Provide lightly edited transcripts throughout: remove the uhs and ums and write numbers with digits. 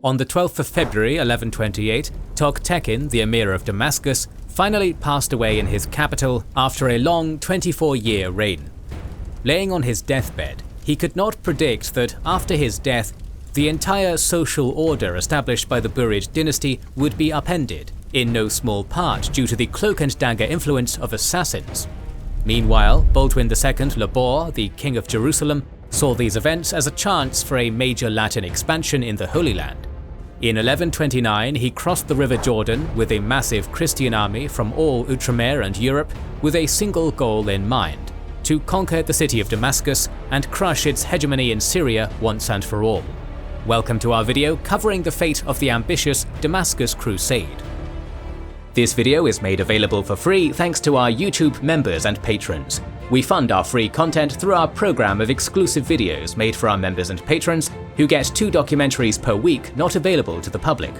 On the 12th of February 1128, Toghtekin, the Emir of Damascus, finally passed away in his capital after a long 24-year reign. Laying on his deathbed, he could not predict that after his death, the entire social order established by the Burid dynasty would be upended, in no small part due to the cloak and dagger influence of assassins. Meanwhile, Baldwin II le Beau, the King of Jerusalem, saw these events as a chance for a major Latin expansion in the Holy Land. In 1129, he crossed the River Jordan with a massive Christian army from all Outremer and Europe with a single goal in mind: to conquer the city of Damascus and crush its hegemony in Syria once and for all. Welcome to our video covering the fate of the ambitious Damascus Crusade. This video is made available for free thanks to our YouTube members and patrons. We fund our free content through our program of exclusive videos made for our members and patrons, who get 2 documentaries per week not available to the public.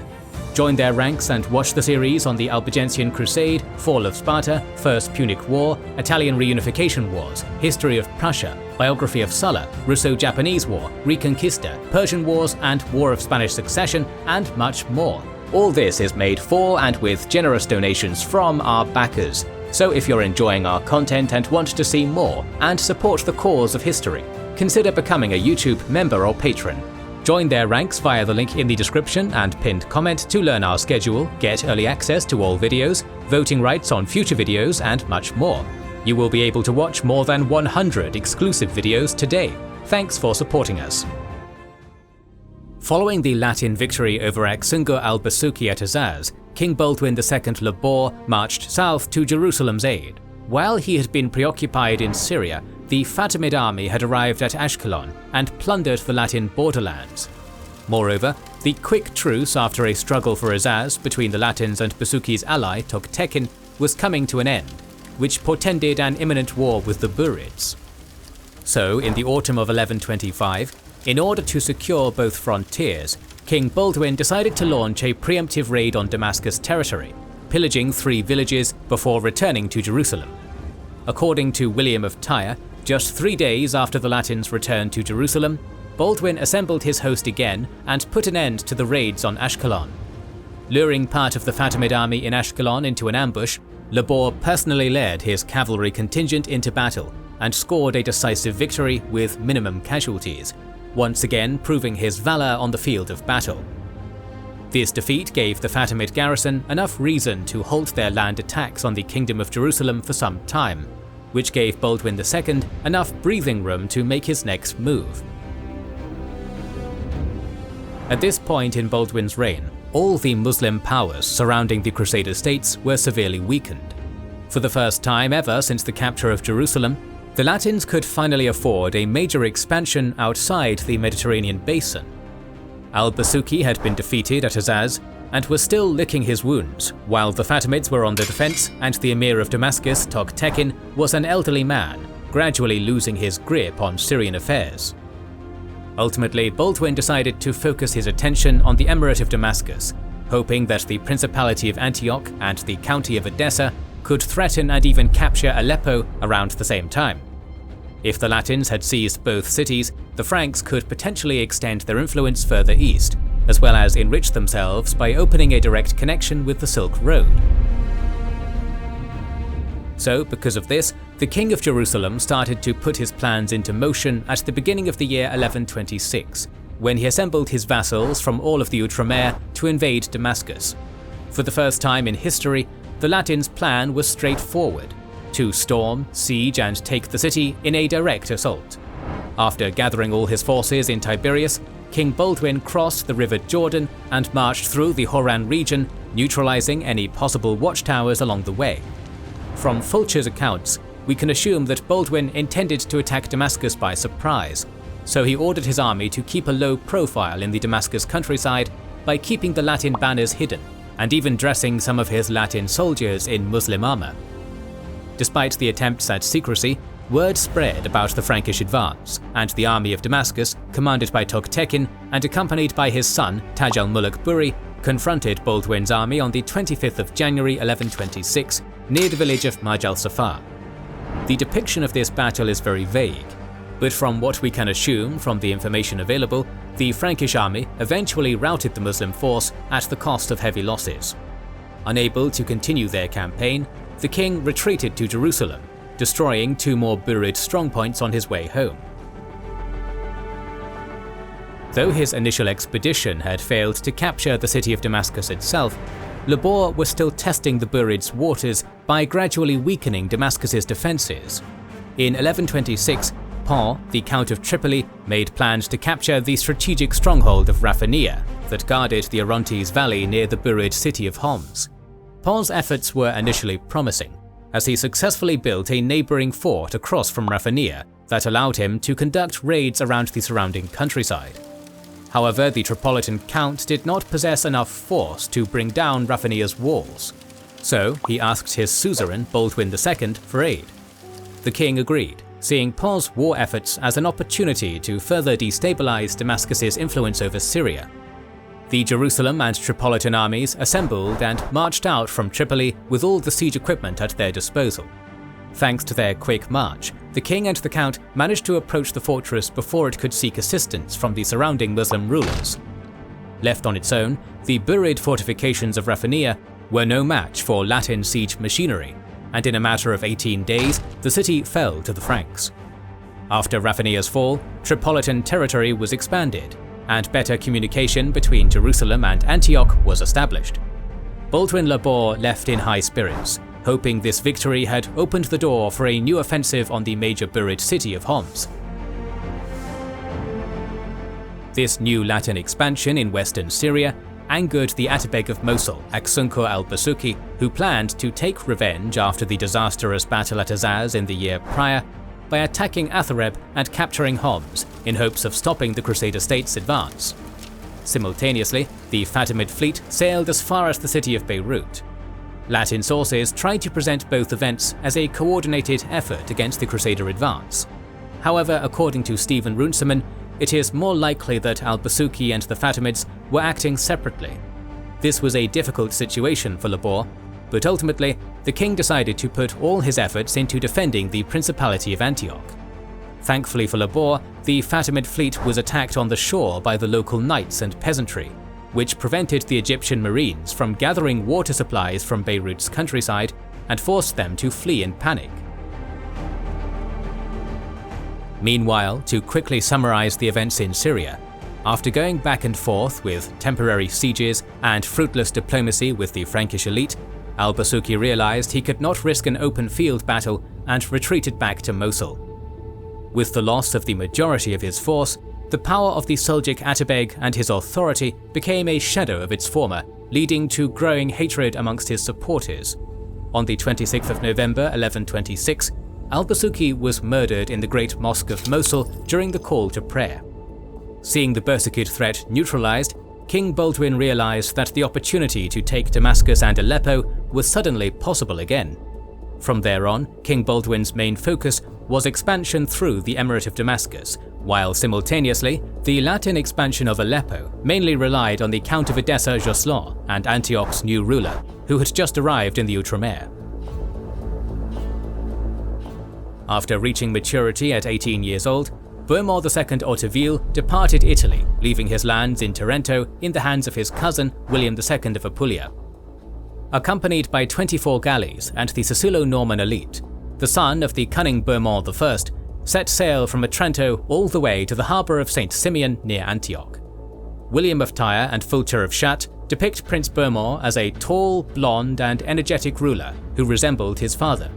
Join their ranks and watch the series on the Albigensian Crusade, Fall of Sparta, First Punic War, Italian Reunification Wars, History of Prussia, Biography of Sulla, Russo-Japanese War, Reconquista, Persian Wars and War of Spanish Succession, and much more. All this is made for and with generous donations from our backers. So if you're enjoying our content and want to see more and support the cause of history, consider becoming a YouTube member or patron. Join their ranks via the link in the description and pinned comment to learn our schedule, get early access to all videos, voting rights on future videos, and much more. You will be able to watch more than 100 exclusive videos today. Thanks for supporting us. Following the Latin victory over Aksungur al-Basuki at Azaz, King Baldwin II le Beau marched south to Jerusalem's aid. While he had been preoccupied in Syria, the Fatimid army had arrived at Ashkelon and plundered the Latin borderlands. Moreover, the quick truce after a struggle for Azaz between the Latins and Basuki's ally Toghtekin was coming to an end, which portended an imminent war with the Burids. So, in the autumn of 1125, in order to secure both frontiers, King Baldwin decided to launch a preemptive raid on Damascus territory, pillaging 3 villages before returning to Jerusalem. According to William of Tyre, just 3 days after the Latins returned to Jerusalem, Baldwin assembled his host again and put an end to the raids on Ashkelon. Luring part of the Fatimid army in Ashkelon into an ambush, le Beau personally led his cavalry contingent into battle and scored a decisive victory with minimum casualties, once again proving his valor on the field of battle. This defeat gave the Fatimid garrison enough reason to halt their land attacks on the Kingdom of Jerusalem for some time, which gave Baldwin II enough breathing room to make his next move. At this point in Baldwin's reign, all the Muslim powers surrounding the Crusader states were severely weakened. For the first time ever since the capture of Jerusalem, the Latins could finally afford a major expansion outside the Mediterranean basin. Al-Basuki had been defeated at Azaz and was still licking his wounds, while the Fatimids were on the defense and the Emir of Damascus, Toghtekin, was an elderly man, gradually losing his grip on Syrian affairs. Ultimately, Baldwin decided to focus his attention on the Emirate of Damascus, hoping that the Principality of Antioch and the County of Edessa could threaten and even capture Aleppo around the same time. If the Latins had seized both cities, the Franks could potentially extend their influence further east, as well as enrich themselves by opening a direct connection with the Silk Road. So, because of this, the King of Jerusalem started to put his plans into motion at the beginning of the year 1126, when he assembled his vassals from all of the Outremer to invade Damascus. For the first time in history, the Latins' plan was straightforward: to storm, siege, and take the city in a direct assault. After gathering all his forces in Tiberias, King Baldwin crossed the River Jordan and marched through the Horan region, neutralizing any possible watchtowers along the way. From Fulcher's accounts, we can assume that Baldwin intended to attack Damascus by surprise, so he ordered his army to keep a low profile in the Damascus countryside by keeping the Latin banners hidden, and even dressing some of his Latin soldiers in Muslim armor. Despite the attempts at secrecy, word spread about the Frankish advance, and the army of Damascus, commanded by Toghtekin and accompanied by his son Taj al-Muluk Buri, confronted Baldwin's army on the 25th of January 1126 near the village of Marj al-Saffar. The depiction of this battle is very vague. But from what we can assume from the information available, the Frankish army eventually routed the Muslim force at the cost of heavy losses. Unable to continue their campaign, the king retreated to Jerusalem, destroying 2 more Burid strongpoints on his way home. Though his initial expedition had failed to capture the city of Damascus itself, Lebor was still testing the Burid's waters by gradually weakening Damascus's defences. In 1126, Paul, the Count of Tripoli, made plans to capture the strategic stronghold of Rafania that guarded the Orontes Valley near the Burid city of Homs. Paul's efforts were initially promising, as he successfully built a neighbouring fort across from Rafania that allowed him to conduct raids around the surrounding countryside. However, the Tripolitan Count did not possess enough force to bring down Rafania's walls, so he asked his suzerain Baldwin II for aid. The king agreed, seeing Paul's war efforts as an opportunity to further destabilize Damascus's influence over Syria. The Jerusalem and Tripolitan armies assembled and marched out from Tripoli with all the siege equipment at their disposal. Thanks to their quick march, the king and the count managed to approach the fortress before it could seek assistance from the surrounding Muslim rulers. Left on its own, the Burid fortifications of Rafania were no match for Latin siege machinery, and in a matter of 18 days, the city fell to the Franks. After Rafania's fall, Tripolitan territory was expanded, and better communication between Jerusalem and Antioch was established. Baldwin Lebor left in high spirits, hoping this victory had opened the door for a new offensive on the major Burid city of Homs. This new Latin expansion in western Syria angered the Atabeg of Mosul, Aksunkur al-Basuki, who planned to take revenge after the disastrous battle at Azaz in the year prior by attacking Athareb and capturing Homs in hopes of stopping the Crusader state's advance. Simultaneously, the Fatimid fleet sailed as far as the city of Beirut. Latin sources tried to present both events as a coordinated effort against the Crusader advance. However, according to Stephen Runciman, it is more likely that al-Basuki and the Fatimids were acting separately. This was a difficult situation for Lebor, but ultimately, the king decided to put all his efforts into defending the Principality of Antioch. Thankfully for Lebor, the Fatimid fleet was attacked on the shore by the local knights and peasantry, which prevented the Egyptian marines from gathering water supplies from Beirut's countryside and forced them to flee in panic. Meanwhile, to quickly summarize the events in Syria, after going back and forth with temporary sieges and fruitless diplomacy with the Frankish elite, al-Basuki realized he could not risk an open field battle and retreated back to Mosul. With the loss of the majority of his force, the power of the Seljuk Atabeg and his authority became a shadow of its former, leading to growing hatred amongst his supporters. On the 26th of November 1126, al-Basuki was murdered in the Great Mosque of Mosul during the call to prayer. Seeing the Bersekid threat neutralized, King Baldwin realized that the opportunity to take Damascus and Aleppo was suddenly possible again. From there on, King Baldwin's main focus was expansion through the Emirate of Damascus, while simultaneously, the Latin expansion of Aleppo mainly relied on the Count of Edessa Jocelyn and Antioch's new ruler, who had just arrived in the Outremer. After reaching maturity at 18 years old, Bohemond II Hauteville departed Italy, leaving his lands in Tarento in the hands of his cousin William II of Apulia. Accompanied by 24 galleys and the Sassulo-Norman elite, the son of the cunning Bohemond I set sail from Otranto all the way to the harbour of St. Simeon near Antioch. William of Tyre and Fulcher of Chat depict Prince Bohemond as a tall, blonde and energetic ruler who resembled his father.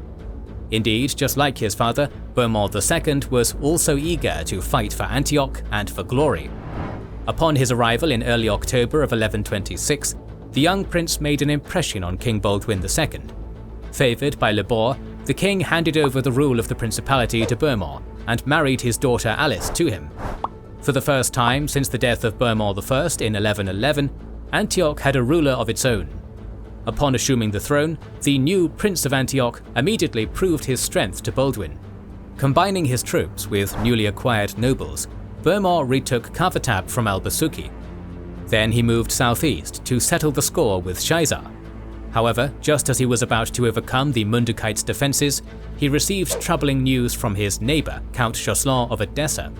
Indeed, just like his father, Bohemond II was also eager to fight for Antioch and for glory. Upon his arrival in early October of 1126, the young prince made an impression on King Baldwin II. Favoured by Lebor, the king handed over the rule of the principality to Bohemond and married his daughter Alice to him. For the first time since the death of Bohemond I in 1111, Antioch had a ruler of its own. Upon assuming the throne, the new Prince of Antioch immediately proved his strength to Baldwin. Combining his troops with newly acquired nobles, Bohemond retook Kavatab from al-Basuki. Then he moved southeast to settle the score with Shaizar. However, just as he was about to overcome the Mundukites' defences, he received troubling news from his neighbour, Count Jocelyn of Edessa.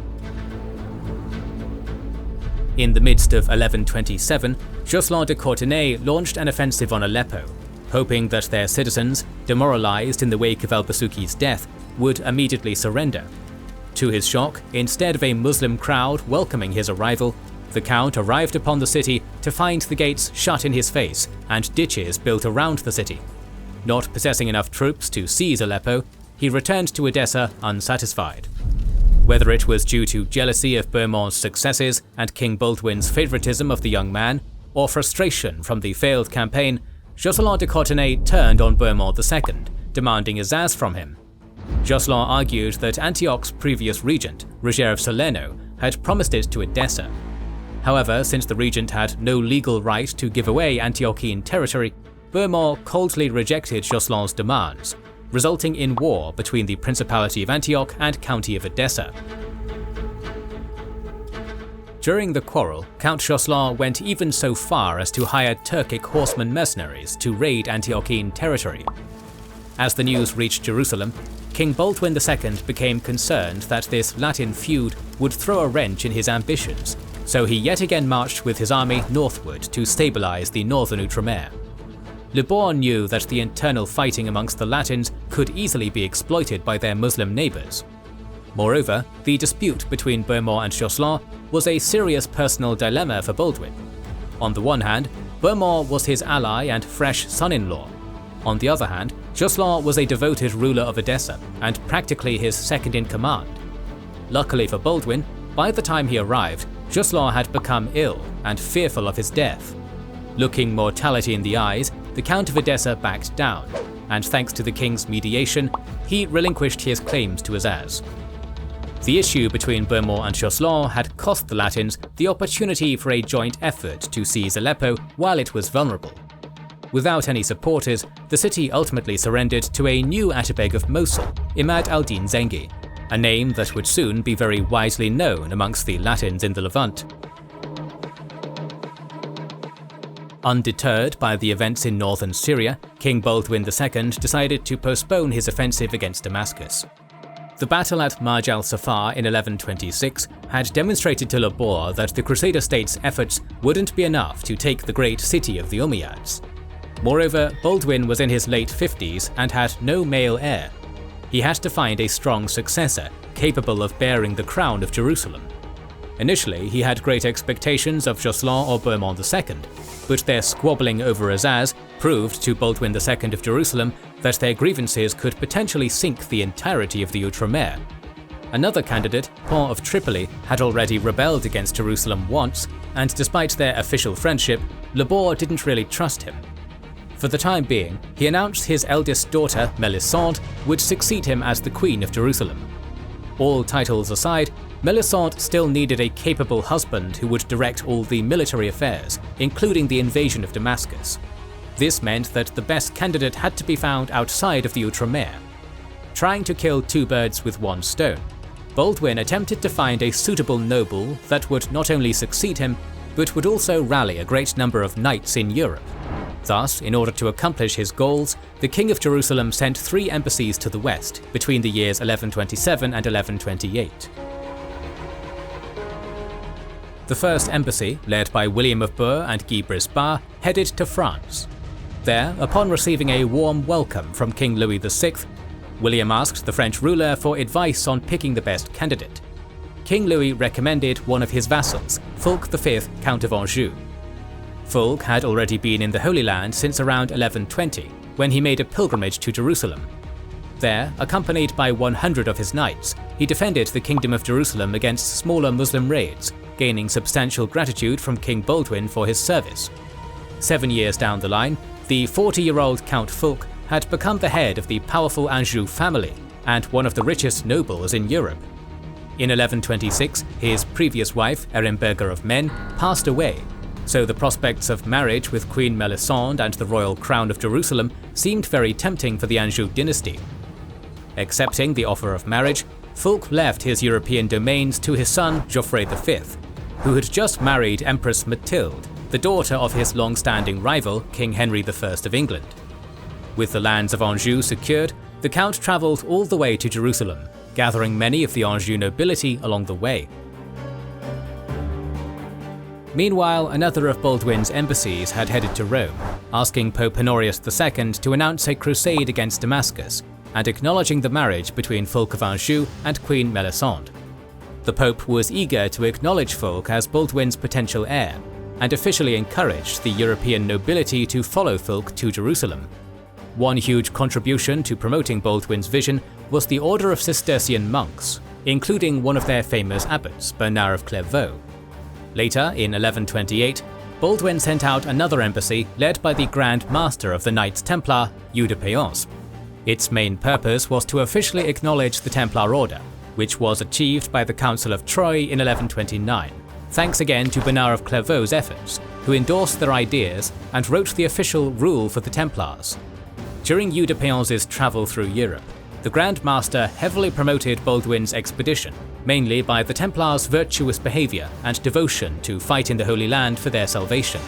In the midst of 1127, Jocelyn de Courtenay launched an offensive on Aleppo, hoping that their citizens, demoralised in the wake of al-Basuki's death, would immediately surrender. To his shock, instead of a Muslim crowd welcoming his arrival, the Count arrived upon the city to find the gates shut in his face and ditches built around the city. Not possessing enough troops to seize Aleppo, he returned to Edessa unsatisfied. Whether it was due to jealousy of Bohemond's successes and King Baldwin's favouritism of the young man, or frustration from the failed campaign, Jocelyn de Courtenay turned on Bohemond II, demanding Azaz from him. Jocelyn argued that Antioch's previous regent, Roger of Salerno, had promised it to Edessa. However, since the regent had no legal right to give away Antiochian territory, Bohemond coldly rejected Jocelyn's demands, resulting in war between the Principality of Antioch and County of Edessa. During the quarrel, Count Jocelyn went even so far as to hire Turkic horseman mercenaries to raid Antiochian territory. As the news reached Jerusalem, King Baldwin II became concerned that this Latin feud would throw a wrench in his ambitions, so he yet again marched with his army northward to stabilise the northern Outremer. Le Bourg knew that the internal fighting amongst the Latins could easily be exploited by their Muslim neighbours. Moreover, the dispute between Bohemond and Jocelyn was a serious personal dilemma for Baldwin. On the one hand, Bohemond was his ally and fresh son-in-law. On the other hand, Jocelyn was a devoted ruler of Edessa and practically his second-in-command. Luckily for Baldwin, by the time he arrived, Jocelyn had become ill and fearful of his death. Looking mortality in the eyes, the Count of Edessa backed down, and thanks to the king's mediation, he relinquished his claims to Azaz. The issue between Bohemond and Jocelyn had cost the Latins the opportunity for a joint effort to seize Aleppo while it was vulnerable. Without any supporters, the city ultimately surrendered to a new Atabeg of Mosul, Imad al-Din Zengi, a name that would soon be very widely known amongst the Latins in the Levant. Undeterred by the events in northern Syria, King Baldwin II decided to postpone his offensive against Damascus. The battle at Marj al-Saffar in 1126 had demonstrated to Le Bourg that the Crusader state's efforts wouldn't be enough to take the great city of the Umayyads. Moreover, Baldwin was in his late 50s and had no male heir. He had to find a strong successor capable of bearing the crown of Jerusalem. Initially, he had great expectations of Jocelyn or Bohemond II, but their squabbling over Azaz proved to Baldwin II of Jerusalem that their grievances could potentially sink the entirety of the Outremer. Another candidate, Pont of Tripoli, had already rebelled against Jerusalem once, and despite their official friendship, Le Bourg didn't really trust him. For the time being, he announced his eldest daughter, Melisande, would succeed him as the Queen of Jerusalem. All titles aside, Melisande still needed a capable husband who would direct all the military affairs, including the invasion of Damascus. This meant that the best candidate had to be found outside of the Outremer. Trying to kill two birds with one stone, Baldwin attempted to find a suitable noble that would not only succeed him, but would also rally a great number of knights in Europe. Thus, in order to accomplish his goals, the King of Jerusalem sent 3 embassies to the west between the years 1127 and 1128. The first embassy, led by William of Bourg and Guy Brisbard, headed to France. There, upon receiving a warm welcome from King Louis VI, William asked the French ruler for advice on picking the best candidate. King Louis recommended one of his vassals, Fulk V, Count of Anjou. Fulk had already been in the Holy Land since around 1120, when he made a pilgrimage to Jerusalem. There, accompanied by 100 of his knights, he defended the Kingdom of Jerusalem against smaller Muslim raids, gaining substantial gratitude from King Baldwin for his service. 7 years down the line, the 40-year-old Count Fulk had become the head of the powerful Anjou family and one of the richest nobles in Europe. In 1126, his previous wife, Eremberga of Maine, passed away, so the prospects of marriage with Queen Melisande and the royal crown of Jerusalem seemed very tempting for the Anjou dynasty. Accepting the offer of marriage, Fulk left his European domains to his son Geoffrey V, who had just married Empress Mathilde, the daughter of his long-standing rival, King Henry I of England. With the lands of Anjou secured, the Count travelled all the way to Jerusalem, gathering many of the Anjou nobility along the way. Meanwhile, another of Baldwin's embassies had headed to Rome, asking Pope Honorius II to announce a crusade against Damascus, and acknowledging the marriage between Fulk of Anjou and Queen Melisande. The Pope was eager to acknowledge Fulk as Baldwin's potential heir, and officially encouraged the European nobility to follow Fulk to Jerusalem. One huge contribution to promoting Baldwin's vision was the Order of Cistercian monks, including one of their famous abbots, Bernard of Clairvaux. Later, in 1128, Baldwin sent out another embassy led by the Grand Master of the Knights Templar, Hugh de Payens. Its main purpose was to officially acknowledge the Templar Order, which was achieved by the Council of Troyes in 1129, thanks again to Bernard of Clairvaux's efforts, who endorsed their ideas and wrote the official rule for the Templars. During Hugh de Payens' travel through Europe, the Grand Master heavily promoted Baldwin's expedition, mainly by the Templars' virtuous behaviour and devotion to fight in the Holy Land for their salvation.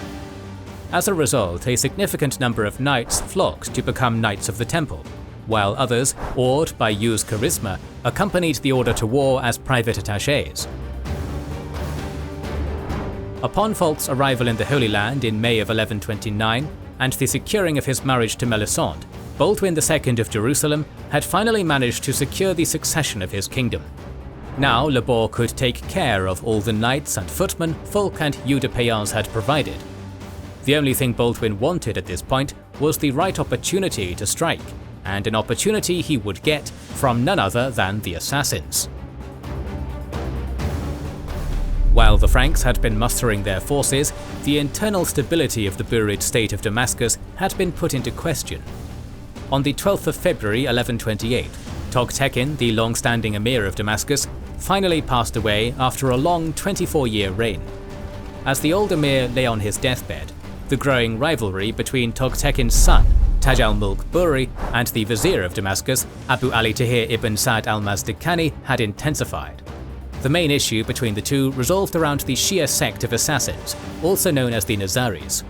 As a result, a significant number of knights flocked to become Knights of the Temple, while others, awed by Hugh's charisma, accompanied the order to war as private attachés. Upon Fulk's arrival in the Holy Land in May of 1129, and the securing of his marriage to Melisande, Baldwin II of Jerusalem had finally managed to secure the succession of his kingdom. Now Le Bourg could take care of all the knights and footmen Fulk and Hugh de Payens had provided. The only thing Baldwin wanted at this point was the right opportunity to strike, and an opportunity he would get from none other than the assassins. While the Franks had been mustering their forces, the internal stability of the buried state of Damascus had been put into question. On the 12th of February 1128, Toghtekin, the long-standing emir of Damascus, finally passed away after a long 24-year reign. As the old emir lay on his deathbed, the growing rivalry between Toghtekin's son, Taj al-Mulk Buri, and the vizier of Damascus, Abu Ali Tahir ibn Sa'd al-Mazdakani, had intensified. The main issue between the two revolved around the Shia sect of assassins, also known as the Nazaris.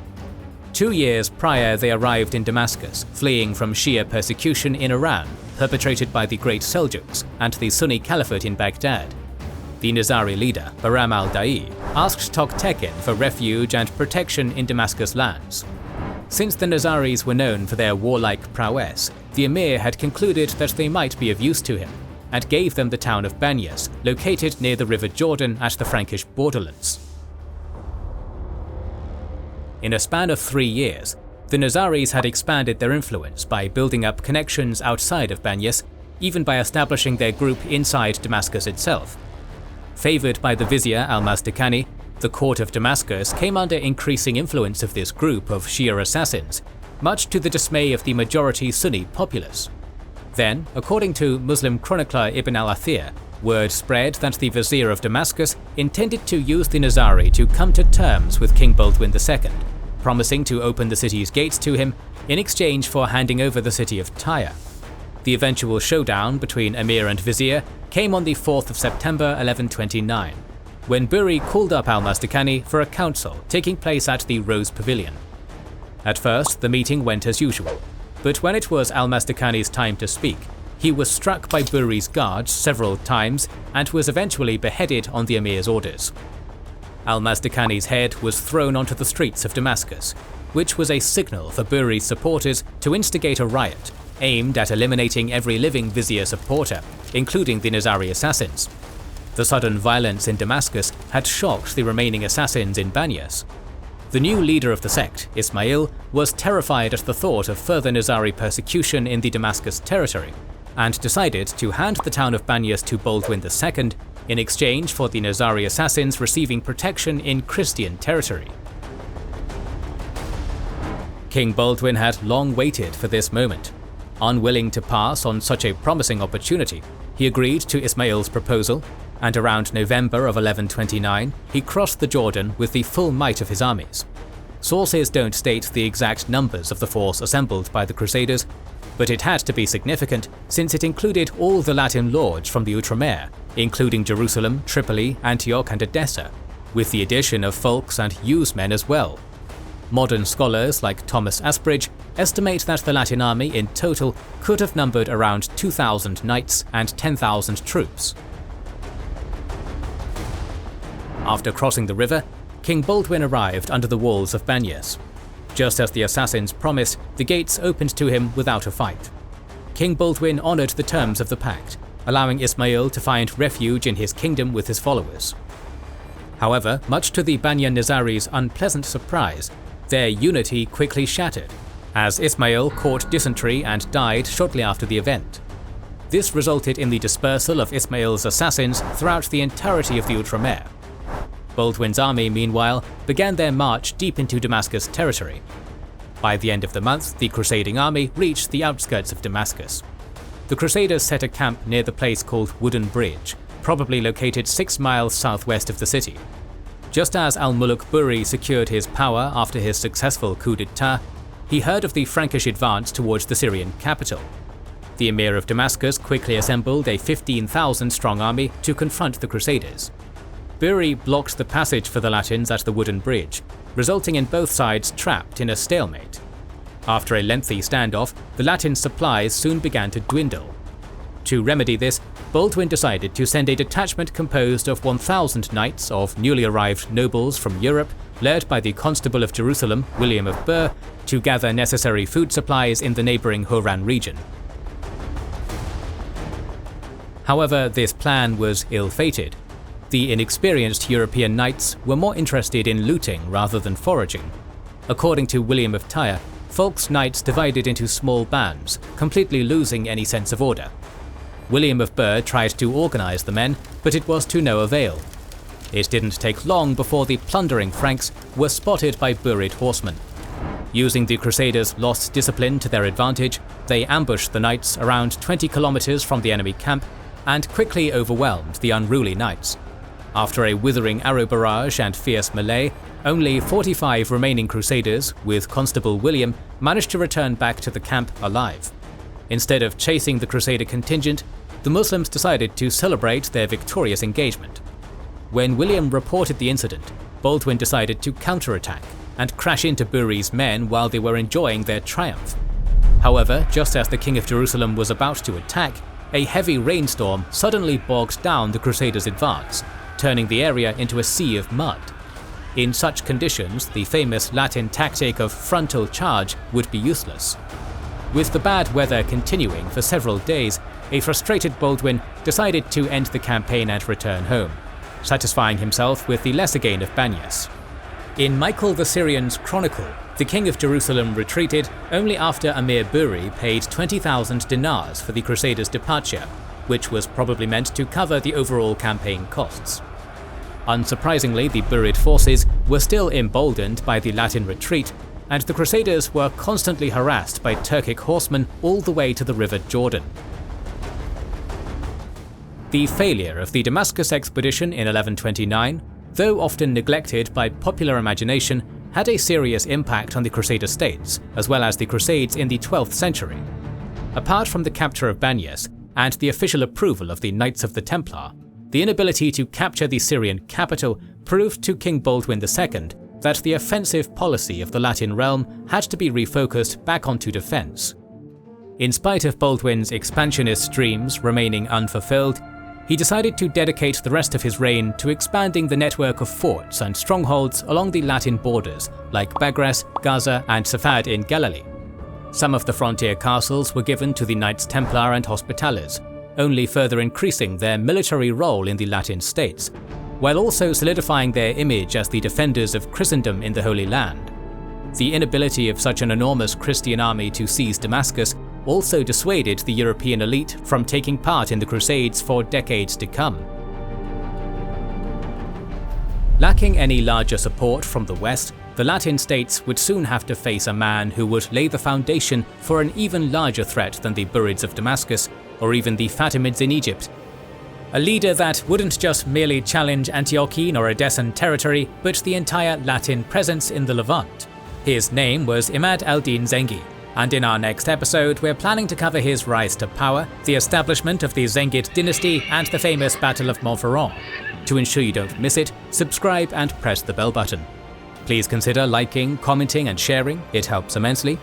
2 years prior, they arrived in Damascus, fleeing from Shia persecution in Iran, perpetrated by the Great Seljuks and the Sunni Caliphate in Baghdad. The Nizari leader, Bahram al-Da'i, asked Toghtekin for refuge and protection in Damascus lands. Since the Nazaris were known for their warlike prowess, the emir had concluded that they might be of use to him, and gave them the town of Banyas, located near the River Jordan at the Frankish borderlands. In a span of 3 years, the Nazaris had expanded their influence by building up connections outside of Banyas, even by establishing their group inside Damascus itself. Favoured by the vizier al-Mazdakani, the court of Damascus came under increasing influence of this group of Shia assassins, much to the dismay of the majority Sunni populace. Then, according to Muslim chronicler Ibn al-Athir, word spread that the vizier of Damascus intended to use the Nizari to come to terms with King Baldwin II, promising to open the city's gates to him in exchange for handing over the city of Tyre. The eventual showdown between emir and vizier came on the 4th of September 1129, when Buri called up al-Mazdakani for a council taking place at the Rose Pavilion. At first, the meeting went as usual, but when it was al-Mazdakani's time to speak, he was struck by Buri's guards several times and was eventually beheaded on the emir's orders. Al-Mazdakani's head was thrown onto the streets of Damascus, which was a signal for Buri's supporters to instigate a riot aimed at eliminating every living vizier supporter, including the Nizari assassins. The sudden violence in Damascus had shocked the remaining assassins in Banyas. The new leader of the sect, Ismail, was terrified at the thought of further Nizari persecution in the Damascus territory, and decided to hand the town of Banyas to Baldwin II in exchange for the Nizari assassins receiving protection in Christian territory. King Baldwin had long waited for this moment. Unwilling to pass on such a promising opportunity, he agreed to Ismail's proposal, and around November of 1129, he crossed the Jordan with the full might of his armies. Sources don't state the exact numbers of the force assembled by the Crusaders, but it had to be significant since it included all the Latin lords from the Outremer, including Jerusalem, Tripoli, Antioch and Edessa. with the addition of folks and yeomen as well. Modern scholars like Thomas Asbridge estimate that the Latin army in total could have numbered around 2,000 knights and 10,000 troops. After crossing the river, King Baldwin arrived under the walls of Banyas. Just as the assassins promised, the gates opened to him without a fight. King Baldwin honoured the terms of the pact, allowing Ismail to find refuge in his kingdom with his followers. However, much to the Banya Nizari's unpleasant surprise, their unity quickly shattered, as Ismail caught dysentery and died shortly after the event. This resulted in the dispersal of Ismail's assassins throughout the entirety of the Outremer. Baldwin's army, meanwhile, began their march deep into Damascus territory. By the end of the month, the crusading army reached the outskirts of Damascus. The Crusaders set a camp near the place called Wooden Bridge, probably located 6 miles southwest of the city. Just as al-Muluk Buri secured his power after his successful coup d'etat, he heard of the Frankish advance towards the Syrian capital. The Emir of Damascus quickly assembled a 15,000-strong army to confront the Crusaders. Buri blocked the passage for the Latins at the Wooden Bridge, resulting in both sides trapped in a stalemate. After a lengthy standoff, the Latin supplies soon began to dwindle. To remedy this, Baldwin decided to send a detachment composed of 1,000 knights of newly arrived nobles from Europe, led by the Constable of Jerusalem, William of Burr, to gather necessary food supplies in the neighbouring Horan region. However, this plan was ill-fated. The inexperienced European knights were more interested in looting rather than foraging. According to William of Tyre, Fulk's knights divided into small bands, completely losing any sense of order. William of Burr tried to organise the men, but it was to no avail. It didn't take long before the plundering Franks were spotted by Burid horsemen. Using the Crusaders' lost discipline to their advantage, they ambushed the knights around 20 kilometers from the enemy camp and quickly overwhelmed the unruly knights. After a withering arrow barrage and fierce melee, only 45 remaining Crusaders, with Constable William, managed to return back to the camp alive. Instead of chasing the Crusader contingent, the Muslims decided to celebrate their victorious engagement. When William reported the incident, Baldwin decided to counterattack and crash into Buri's men while they were enjoying their triumph. However, just as the King of Jerusalem was about to attack, a heavy rainstorm suddenly bogged down the Crusaders' advance, turning the area into a sea of mud. In such conditions, the famous Latin tactic of frontal charge would be useless. With the bad weather continuing for several days, a frustrated Baldwin decided to end the campaign and return home, satisfying himself with the lesser gain of Banyas. In Michael the Syrian's chronicle, the King of Jerusalem retreated only after Emir Buri paid 20,000 dinars for the Crusaders' departure, which was probably meant to cover the overall campaign costs. Unsurprisingly, the Burid forces were still emboldened by the Latin retreat, and the Crusaders were constantly harassed by Turkic horsemen all the way to the River Jordan. The failure of the Damascus expedition in 1129, though often neglected by popular imagination, had a serious impact on the Crusader states, as well as the Crusades in the 12th century. Apart from the capture of Banyas and the official approval of the Knights of the Templar, the inability to capture the Syrian capital proved to King Baldwin II that the offensive policy of the Latin realm had to be refocused back onto defense. In spite of Baldwin's expansionist dreams remaining unfulfilled, he decided to dedicate the rest of his reign to expanding the network of forts and strongholds along the Latin borders, like Bagras, Gaza, and Safad in Galilee. Some of the frontier castles were given to the Knights Templar and Hospitallers, only further increasing their military role in the Latin states, while also solidifying their image as the defenders of Christendom in the Holy Land. The inability of such an enormous Christian army to seize Damascus also dissuaded the European elite from taking part in the Crusades for decades to come. Lacking any larger support from the West, the Latin states would soon have to face a man who would lay the foundation for an even larger threat than the Burids of Damascus, or even the Fatimids in Egypt. A leader that wouldn't just merely challenge Antiochian or Edessan territory, but the entire Latin presence in the Levant. His name was Imad al-Din Zengi, And in our next episode, we're planning to cover his rise to power, the establishment of the Zengid dynasty, and the famous Battle of Montferrand. To ensure you don't miss it, subscribe and press the bell button. Please consider liking, commenting and sharing, it helps immensely.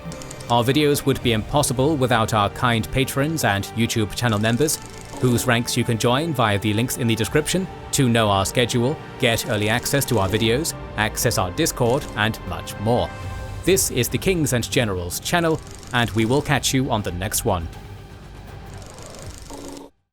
Our videos would be impossible without our kind patrons and YouTube channel members, whose ranks you can join via the links in the description to know our schedule, get early access to our videos, access our Discord, and much more. This is the Kings and Generals channel, and we will catch you on the next one.